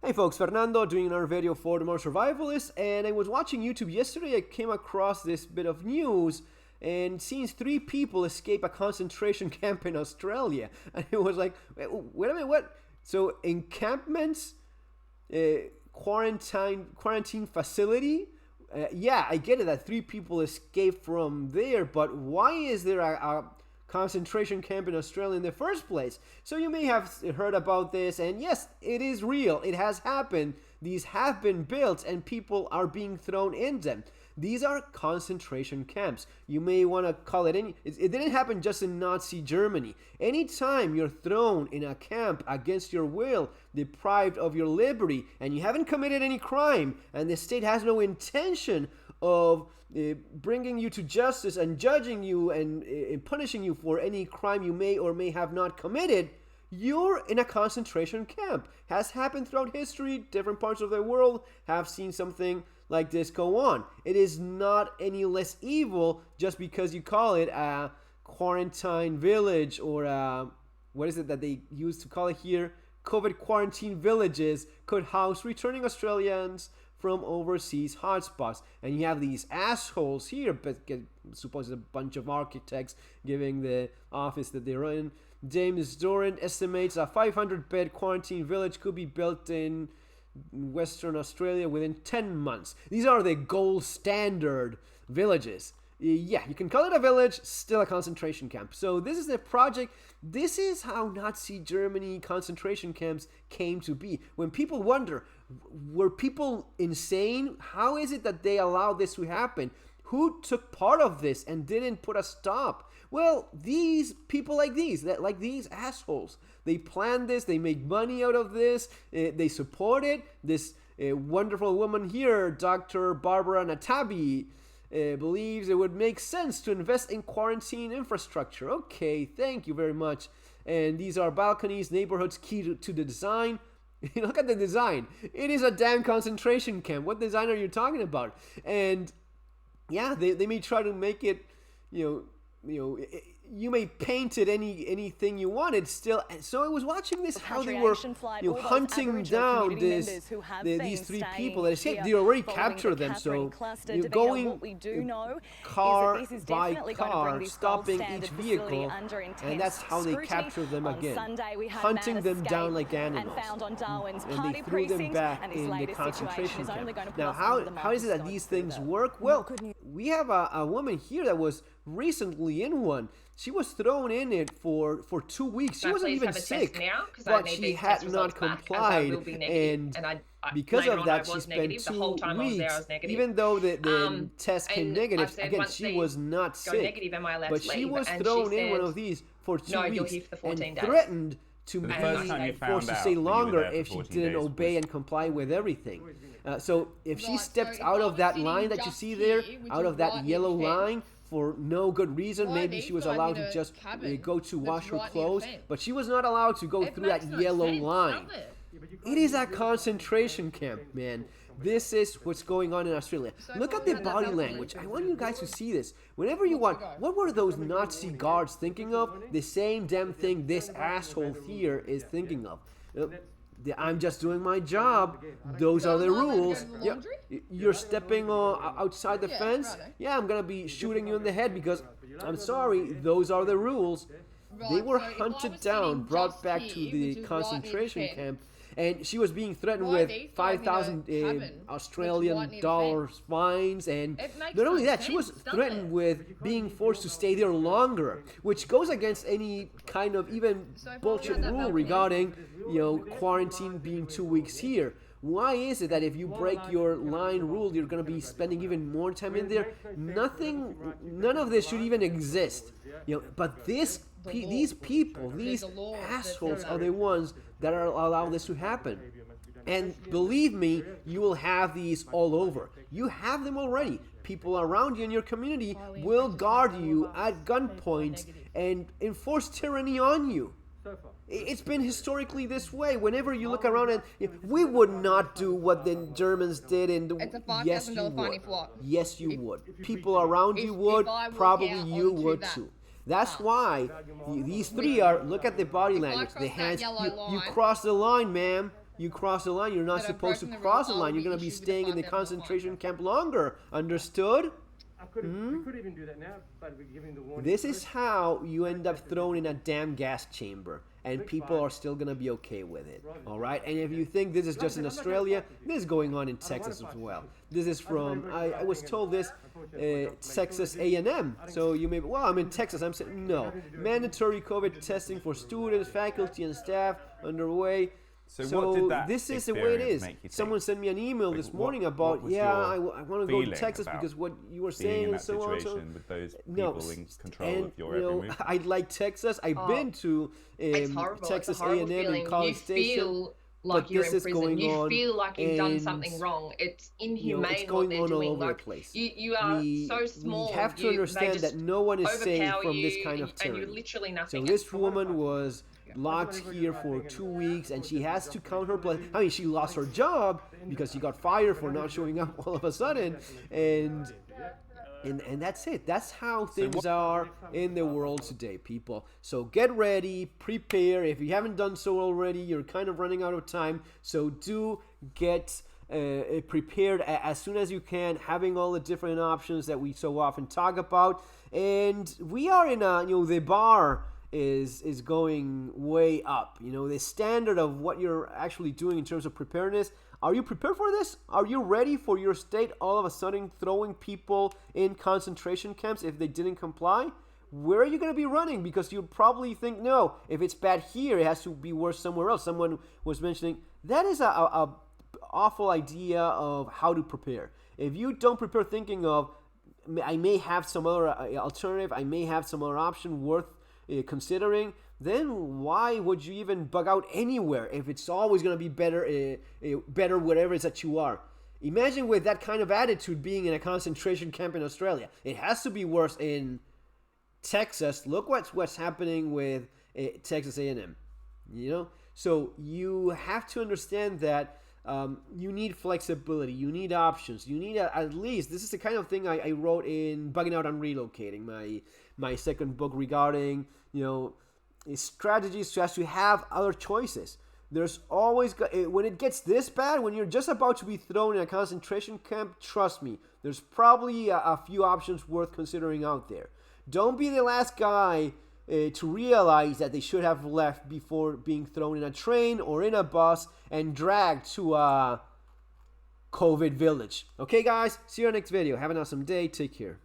Hey folks, Fernando doing another video for the Modern Survivalist, and I was watching YouTube yesterday. I came across this bit of news and seeing 3 people escape a concentration camp in Australia, and it was like, wait a minute, what? So encampments, quarantine facility. Yeah, I get it that 3 people escaped from there, but why is there a concentration camp in Australia in the first place? So you may have heard about this, and yes, it is real. It has happened. These have been built and people are being thrown in them. These are concentration camps. You may want to call it it didn't happen just in Nazi Germany. Anytime you're thrown in a camp against your will, deprived of your liberty, and you haven't committed any crime, and the state has no intention of bringing you to justice and judging you and punishing you for any crime you may or may have not committed, you're in a concentration camp. Has happened throughout history. Different parts of the world have seen something like this go on. It is not any less evil just because you call it a quarantine village or what is it that they used to call it here? COVID quarantine villages could house returning Australians from overseas hotspots. And you have these assholes here, but suppose a bunch of architects giving the office that they're in. James Doran estimates a 500-bed quarantine village could be built in Western Australia within 10 months. These are the gold standard villages. Yeah, you can call it a village, still a concentration camp. So this is the project. This is how Nazi Germany concentration camps came to be. When people wonder, were people insane? How is it that they allowed this to happen? Who took part of this and didn't put a stop? Well, these people like these assholes. They planned this, they make money out of this, they support it. This wonderful woman here, Dr. Barbara Natabi, believes it would make sense to invest in quarantine infrastructure. Okay, thank you very much. And these are balconies, neighborhoods key to the design. Look at the design. It is a damn concentration camp. What design are you talking about? And yeah, they may try to make it, you may paint it anything you want. It's still. So I was watching this, how they were hunting down these 3 people that escaped. They already captured them. So you're going car by car, stopping each vehicle, and that's how they capture them again, hunting them down like animals. And they threw them back in the concentration camp. Now, how is it that these things work? Well, we have a woman here that was recently in one. She was thrown in it for 2 weeks. She wasn't even sick, but she had not complied, and because of that, she spent 2 weeks. Even though the test came negative, again, she was not sick, but she was thrown in one of these for 2 weeks and threatened to be forced to stay longer if she didn't obey and comply with everything. So if she stepped out of that line that you see there, out of that yellow line, for no good reason, maybe she was allowed to just go to wash her clothes, but she was not allowed to go through that yellow line. It is a concentration camp, man. This is what's going on in Australia. Look at the body language. I want you guys to see this. Whenever you want, what were those Nazi guards thinking of? The same damn thing this asshole here is thinking of. I'm just doing my job. Those are the rules. Yeah, you're stepping outside the fence. Yeah, I'm gonna be shooting you in the head because I'm sorry. Those are the rules. They were hunted down, brought back to the concentration camp, and she was being threatened with 5,000 Australian dollars fines, and not only that, she was threatened with being forced to stay there longer, which goes against any kind of even bullshit rule regarding, quarantine being 2 weeks here. Why is it that if you break your line rule, you're going to be spending even more time in there? None of this should even exist. But these people, these assholes are the ones that are allow this to happen. And believe me, you will have these all over. You have them already. People around you in your community will guard you at gunpoint and enforce tyranny on you. It's been historically this way. Whenever you look around, and we would not do what the Germans did, and yes, you would. Yes, you would. People around you would. Probably you would too. That's why these 3 are. Look at the body language. The hands. You cross the line, ma'am. you cross the line. You're not supposed to cross the line. You're going to be staying in the concentration camp longer. Understood? We could even do that now, but we're giving the warning. This is how you end up thrown in a damn gas chamber, and people are still going to be okay with it. All right? And if you think this is just in Australia, this is going on in Texas as well. This is from, I was told this, Texas A&M. So you may be, well, I'm in Texas. I'm saying, no. Mandatory COVID testing for students, faculty, and staff underway. So what did that this is the way it is. make you Someone think? sent me an email this morning about, I want to go to Texas because what you were saying and so on. So with those people in control of your every move? I like Texas. I've been to Texas A&M and College Station. Like you're in prison, you feel like you've done something wrong. It's inhumane it's going what they're on doing. all over like the place. You are so small. We have to understand that no one is safe from this kind of and tyranny. you're literally nothing. So this woman was locked here for 2 weeks, and she has to count her blood. I mean, she lost her job because she got fired for not showing up all of a sudden, and that's it. That's how things are in the world today, people. So get ready, prepare. If you haven't done so already, you're kind of running out of time. So do get prepared as soon as you can, having all the different options that we so often talk about. And we are in a, the bar is going way up. The standard of what you're actually doing in terms of preparedness. Are you prepared for this? Are you ready for your state all of a sudden throwing people in concentration camps if they didn't comply? Where are you going to be running? Because you probably think, no, if it's bad here, it has to be worse somewhere else. Someone was mentioning that is a awful idea of how to prepare. If you don't prepare thinking of, I may have some other alternative, I may have some other option worth considering, then why would you even bug out anywhere if it's always going to be better wherever it's that you are? Imagine with that kind of attitude being in a concentration camp in Australia. It has to be worse in Texas. Look what's happening with Texas A&M. So you have to understand that you need flexibility, you need options, you need at least, this is the kind of thing I wrote in Bugging Out on Relocating, my second book regarding, strategies just to have other choices. There's always, when it gets this bad, when you're just about to be thrown in a concentration camp, trust me, there's probably a few options worth considering out there. Don't be the last guy to realize that they should have left before being thrown in a train or in a bus and dragged to a COVID village. Okay, guys, see you in our next video. Have an awesome day. Take care.